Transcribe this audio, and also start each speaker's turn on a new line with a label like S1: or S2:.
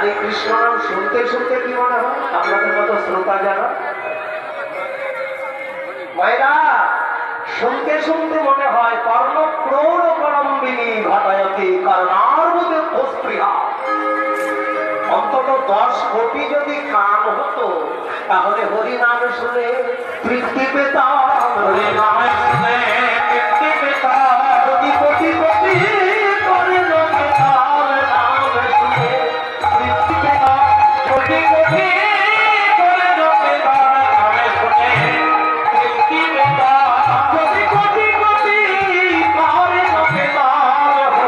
S1: এই কৃষ্ণ নাম শুনতে শুনতে কি মনে হয় আপনাদের মতো শ্রোতা যারা মায়েরা শুনতে শুনতে মনে হয় কর্ণ ক্রৌর করম্বিনী ঘটায়তে করুণার মধ্যে স্পৃহা। অন্তত 10 কোটি যদি কান হতো তাহলে হরি নাম শুনে তৃপ্তি পেতাম। হরি নাম শুনে